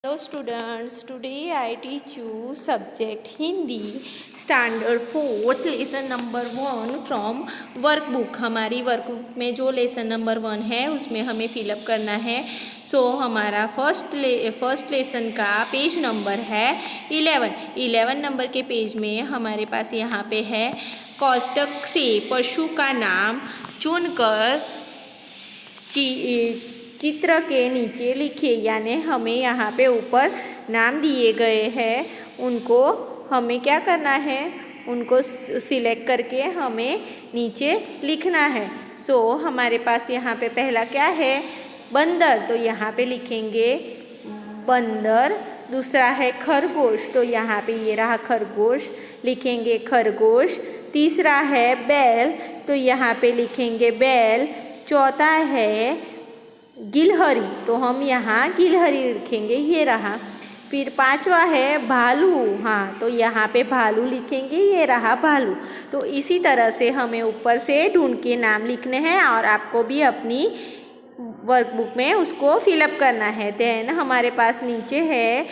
Hello students, today I teach you subject Hindi standard 4th lesson number 1 from workbook। हमारी workbook में जो lesson number 1 है उसमें हमें फिलअप करना है। हमारा फर्स्ट लेसन का पेज नंबर है 11 नंबर के पेज में हमारे पास यहाँ पे है कोष्टक से पशु का नाम चुनकर चित्र के नीचे लिखिए। यानी हमें यहाँ पे ऊपर नाम दिए गए हैं, उनको हमें क्या करना है, उनको सिलेक्ट करके हमें नीचे लिखना है। हमारे पास यहाँ पे पहला क्या है, बंदर, तो यहाँ पे लिखेंगे बंदर। दूसरा है खरगोश, तो यहाँ पे ये रहा खरगोश, लिखेंगे खरगोश। तीसरा है बैल, तो यहाँ पे लिखेंगे बैल। चौथा है गिलहरी, तो हम यहाँ गिलहरी लिखेंगे, ये रहा। फिर पांचवा है भालू, हाँ, तो यहाँ पे भालू लिखेंगे, ये रहा भालू। तो इसी तरह से हमें ऊपर से ढूंढ के नाम लिखने हैं और आपको भी अपनी वर्कबुक में उसको फिलअप करना है। देन हमारे पास नीचे है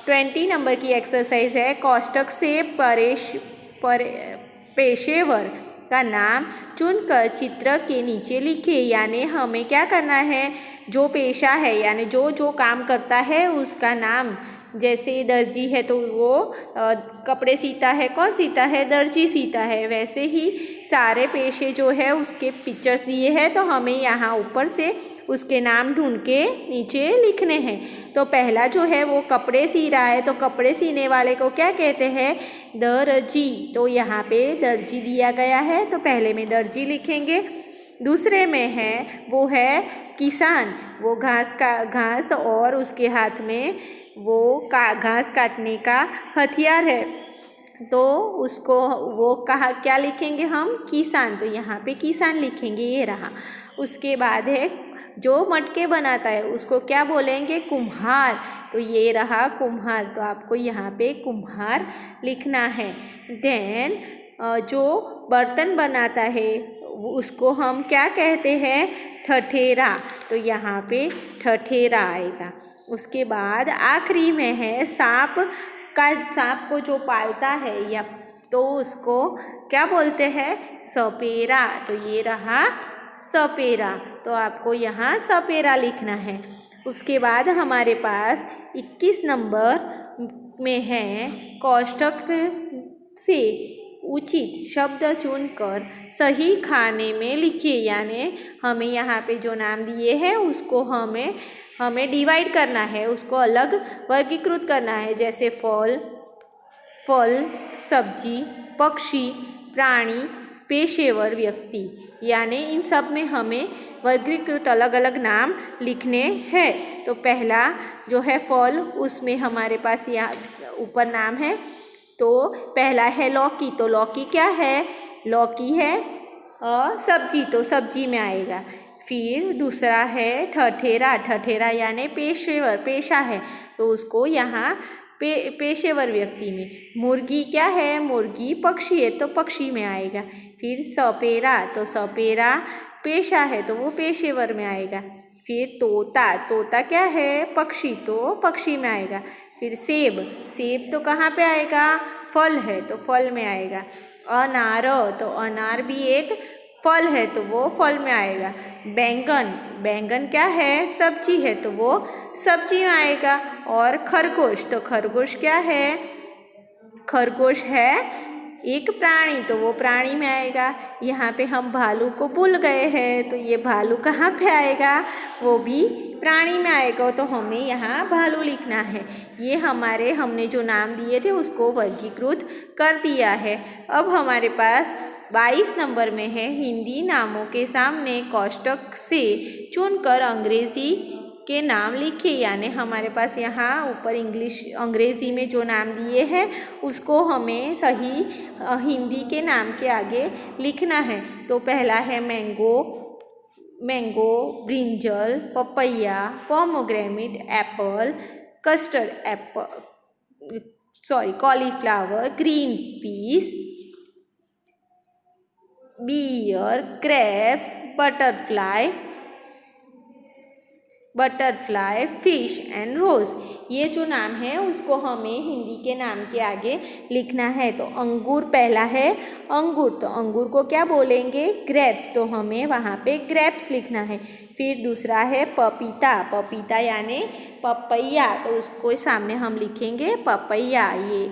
20 नंबर की एक्सरसाइज है, कोष्टक से पेशेवर का नाम चुनकर चित्र के नीचे लिखिए। यानी हमें क्या करना है, जो पेशा है यानी जो काम करता है उसका नाम, जैसे दर्जी है तो वो कपड़े सीता है, कौन सीता है, दर्जी सीता है। वैसे ही सारे पेशे जो है उसके पिक्चर्स दिए हैं, तो हमें यहाँ ऊपर से उसके नाम ढूंढ के नीचे लिखने हैं। तो पहला जो है वो कपड़े सी रहा है, तो कपड़े सीने वाले को क्या कहते हैं, दर्जी। तो यहाँ पे दर्जी दिया गया है, तो पहले में दर्जी लिखेंगे। दूसरे में है वो है किसान, वो घास और उसके हाथ में वो घास काटने का हथियार है, तो उसको वो क्या लिखेंगे हम, किसान, तो यहाँ पे किसान लिखेंगे, ये रहा। उसके बाद है जो मटके बनाता है उसको क्या बोलेंगे, कुम्हार, तो ये रहा कुम्हार, तो आपको यहाँ पे कुम्हार लिखना है। देन जो बर्तन बनाता है उसको हम क्या कहते हैं, ठठेरा, तो यहाँ पे ठठेरा आएगा। उसके बाद आखिरी में है सांप को जो पालता है या तो उसको क्या बोलते हैं, सपेरा, तो ये रहा सपेरा, तो आपको यहाँ सपेरा लिखना है। उसके बाद हमारे पास 21 नंबर में है कोष्टक से उचित शब्द चुनकर सही खाने में लिखिए। यानी हमें यहाँ पे जो नाम दिए हैं उसको हमें डिवाइड करना है, उसको अलग वर्गीकृत करना है। जैसे फल, सब्जी, पक्षी, प्राणी, पेशेवर व्यक्ति, यानी इन सब में हमें वर्गीकृत अलग अलग नाम लिखने हैं। तो पहला जो है फल, उसमें हमारे पास यहाँ ऊपर नाम है, तो पहला है लौकी, तो लौकी क्या है, लौकी है। सब्जी, तो सब्जी में आएगा। फिर दूसरा है ठठेरा यानी पेशेवर, पेशा है, तो उसको यहाँ पेशेवर व्यक्ति में। मुर्गी क्या है, मुर्गी पक्षी है, तो पक्षी में आएगा। फिर सपेरा, तो सपेरा पेशा है, तो वो पेशेवर में आएगा। फिर तोता क्या है, पक्षी, तो पक्षी में आएगा। फिर सेब तो कहाँ पे आएगा, फल है, तो फल में आएगा। अनार, तो अनार भी एक फल है, तो वो फल में आएगा। बैंगन क्या है, सब्जी है, तो वो सब्जी में आएगा। और खरगोश, तो खरगोश क्या है, खरगोश है एक प्राणी, तो वो प्राणी में आएगा। यहाँ पे हम भालू को भूल गए हैं, तो ये भालू कहाँ पे आएगा, वो भी प्राणी में आएगा, तो हमें यहाँ भालू लिखना है। ये हमने जो नाम दिए थे उसको वर्गीकृत कर दिया है। अब हमारे पास 22 नंबर में है हिंदी नामों के सामने कोष्टक से चुनकर अंग्रेजी के नाम लिखे। यानी हमारे पास यहाँ ऊपर अंग्रेज़ी में जो नाम दिए हैं उसको हमें सही हिंदी के नाम के आगे लिखना है। तो पहला है mango, brinjal, papaya, pomegranate, apple, custard apple, cauliflower, green peas, bear, crabs, butterfly, butterfly, fish and rose. ये जो नाम है उसको हमें हिंदी के नाम के आगे लिखना है। तो अंगूर पहला है अंगूर, तो अंगूर को क्या बोलेंगे? ग्रेप्स, तो हमें वहाँ पे ग्रेप्स लिखना है। फिर दूसरा है पपीता, पपीता यानी पपैया, तो उसको सामने हम लिखेंगे पपैया ये।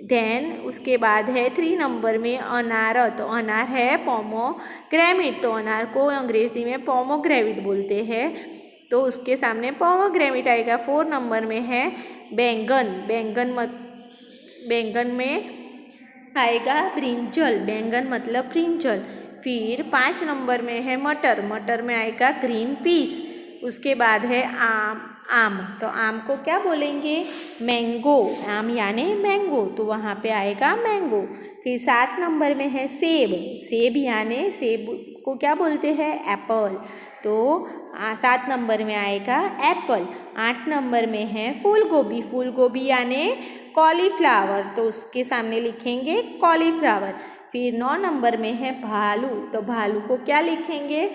देन उसके बाद है 3 नंबर में अनार, तो अनार है पोमोग्रेनेट, तो अनार को अंग्रेजी में पोमोग्रेनेट बोलते हैं, तो उसके सामने पोमोग्रेनेट आएगा। 4 नंबर में है बैंगन, बैंगन में आएगा ब्रिंजल, बैंगन मतलब ब्रिंजल। फिर 5 नंबर में है मटर, मटर में आएगा ग्रीन पीस। उसके बाद है आम, तो आम को क्या बोलेंगे? मैंगो, आम यानी मैंगो, तो वहाँ पे आएगा मैंगो। फिर 7 नंबर में है सेब, सेब यानी सेब को क्या बोलते हैं? एप्पल, तो 7 नंबर में आएगा एप्पल। 8 नंबर में है फूल गोभी, फूल गोभी यानी कॉलीफ्लावर, तो उसके सामने लिखेंगे कॉलीफ्लावर। फिर 9 नंबर में है भालू, तो भालू को क्या लिखेंगे?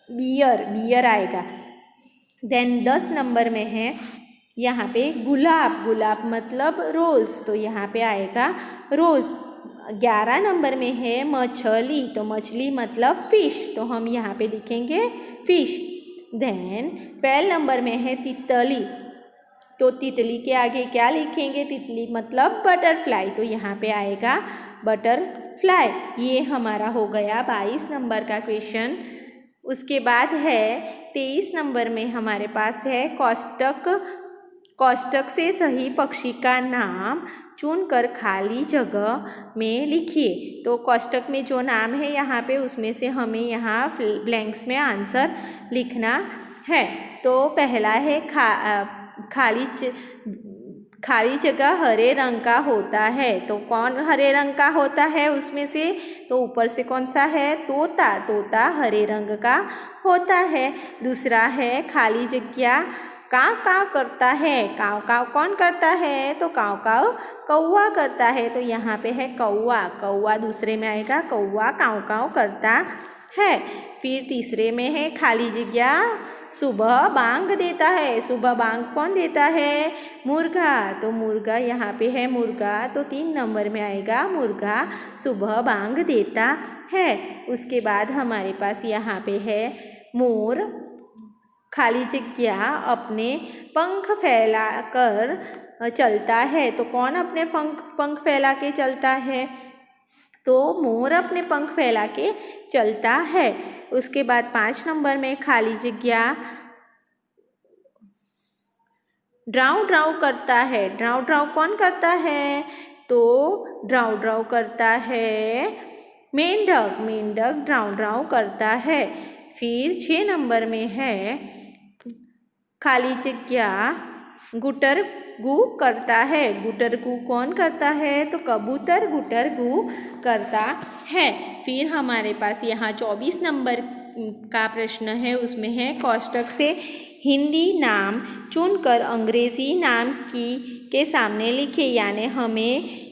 बियर, बियर आएगा। देन 10 नंबर में है यहाँ पे गुलाब, गुलाब मतलब रोज़, तो यहाँ पे आएगा रोज़। 11 नंबर में है मछली, तो मछली मतलब फ़िश, तो हम यहाँ पे लिखेंगे फ़िश। देन 12 नंबर में है तितली, तो तितली के आगे क्या लिखेंगे? तितली मतलब बटरफ्लाई, तो यहाँ पे आएगा बटरफ्लाई। ये हमारा हो गया 22 नंबर का क्वेश्चन। उसके बाद है 23 नंबर में हमारे पास है कोष्टक, कोष्टक से सही पक्षी का नाम चुनकर खाली जगह में लिखिए। तो कोष्टक में जो नाम है यहाँ पे उसमें से हमें यहाँ ब्लैंक्स में आंसर लिखना है। तो पहला है खाली जगह हरे रंग का होता है, तो कौन हरे रंग का होता है उसमें से? तो ऊपर से कौन सा है? तोता, तोता हरे रंग का होता है। दूसरा है खाली जगह काव काव करता है, काव काव कौन करता है? तो काव काव कौवा करता है, तो यहाँ पे है कौवा, कौवा दूसरे में आएगा, कौवा काव काव करता है। फिर तीसरे में है खाली जगह सुबह बांग देता है, सुबह बांग कौन देता है? मुर्गा, तो मुर्गा यहाँ पे है मुर्गा, तो 3 नंबर में आएगा मुर्गा सुबह बांग देता है। उसके बाद हमारे पास यहाँ पे है मोर, खाली जगह अपने पंख फैला कर चलता है, तो कौन अपने पंख फैला के चलता है? तो मोर अपने पंख फैला के चलता है। उसके बाद 5 नंबर में खाली जगह ड्राउ ड्राउ करता है, ड्राउ ड्राउ कौन करता है? तो ड्राउ ड्राउ करता है मेंढक, मेंढक ड्राउ ड्राउ करता है। फिर 6 नंबर में है खाली जगह गुटर गु करता है, गुटर गु कौन करता है? तो कबूतर गुटर गु करता है। फिर हमारे पास यहाँ 24 नंबर का प्रश्न है, उसमें है कोष्टक से हिंदी नाम चुनकर अंग्रेज़ी नाम के सामने लिखे, यानी हमें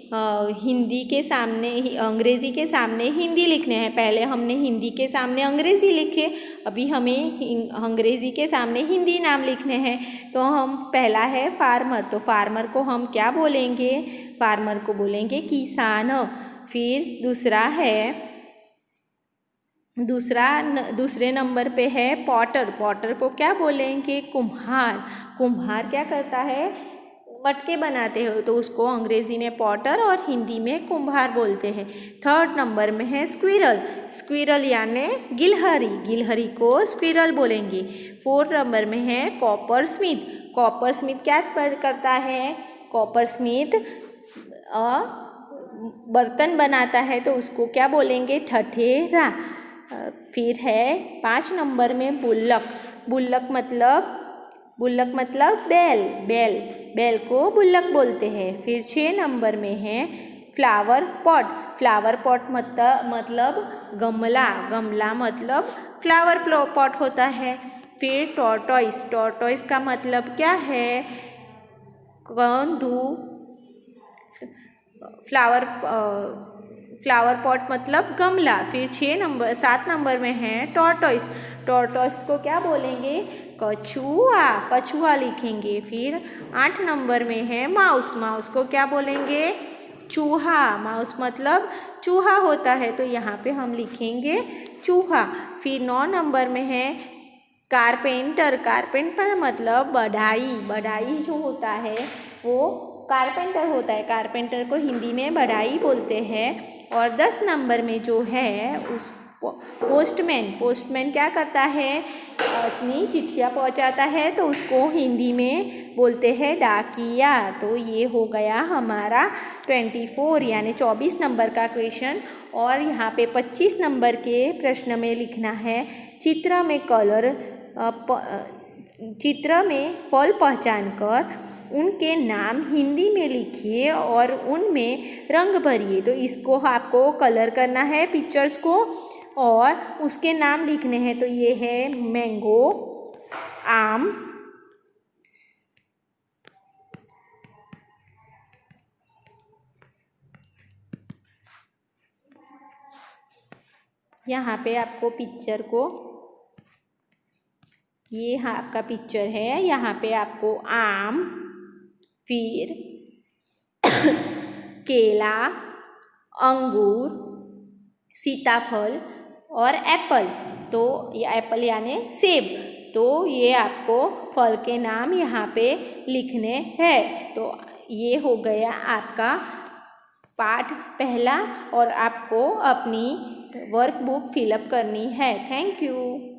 हिंदी के सामने अंग्रेज़ी के सामने हिंदी लिखने हैं। पहले हमने हिंदी के सामने अंग्रेज़ी लिखे, अभी हमें अंग्रेज़ी के सामने हिंदी नाम लिखने हैं। तो हम पहला है फार्मर, तो फार्मर को हम क्या बोलेंगे? फार्मर को बोलेंगे किसान। फिर दूसरे नंबर पे है पॉटर, पॉटर को क्या बोलेंगे? कुम्हार, कुम्हार क्या करता है? मटके बनाते हो, तो उसको अंग्रेज़ी में पॉटर और हिंदी में कुम्हार बोलते हैं। 3rd नंबर में है स्क्विरल, स्क्विरल यानी गिलहरी, गिलहरी को स्क्विरल बोलेंगे। 4th नंबर में है कॉपर स्मिथ, कॉपर स्मिथ क्या करता है? कॉपर स्मिथ बर्तन बनाता है, तो उसको क्या बोलेंगे? ठठेरा। फिर है 5 नंबर में बुल्लक, बुल्लक मतलब बैल, बैल को बुल्लक बोलते हैं। फिर 6 नंबर में है फ्लावर पॉट, फ्लावर पॉट मतलब गमला, गमला मतलब फ्लावर पॉट होता है। फिर टॉर्टॉइस, टॉर्टॉइस का मतलब क्या है? कंधू, फ्लावर पॉट मतलब गमला। फिर 7 नंबर में है टॉर्टॉइस, टॉर्टॉइस को क्या बोलेंगे? कछुआ, कछुआ लिखेंगे। फिर 8 नंबर में है माउस, माउस को क्या बोलेंगे? चूहा। माउस मतलब चूहा होता है, तो यहाँ पे हम लिखेंगे चूहा। फिर 9 नंबर में है कारपेंटर, कारपेंटर मतलब बढ़ाई, बढ़ाई जो होता है वो कारपेंटर होता है, कारपेंटर को हिंदी में बढ़ाई बोलते हैं। और 10 नंबर में जो है उस पोस्टमैन, पोस्टमैन क्या करता है? अपनी चिट्ठियाँ पहुँचाता है, तो उसको हिंदी में बोलते हैं डाकिया। तो ये हो गया हमारा 24 यानी 24 नंबर का क्वेश्चन। और यहाँ पे 25 नंबर के प्रश्न में लिखना है चित्र में कलर, चित्र में फल पहचान कर उनके नाम हिंदी में लिखिए और उनमें रंग भरिए। तो इसको आपको कलर करना है पिक्चर्स को और उसके नाम लिखने हैं। तो ये है मैंगो, आम, यहाँ पे आपको पिक्चर को, ये हाँ आपका पिक्चर है, यहाँ पे आपको आम, फिर केला, अंगूर, सीताफल और एप्पल। तो ये एप्पल यानी सेब, तो ये आपको फल के नाम यहाँ पे लिखने हैं। तो ये हो गया आपका पाठ पहला और आपको अपनी वर्कबुक फिलअप करनी है। Thank you.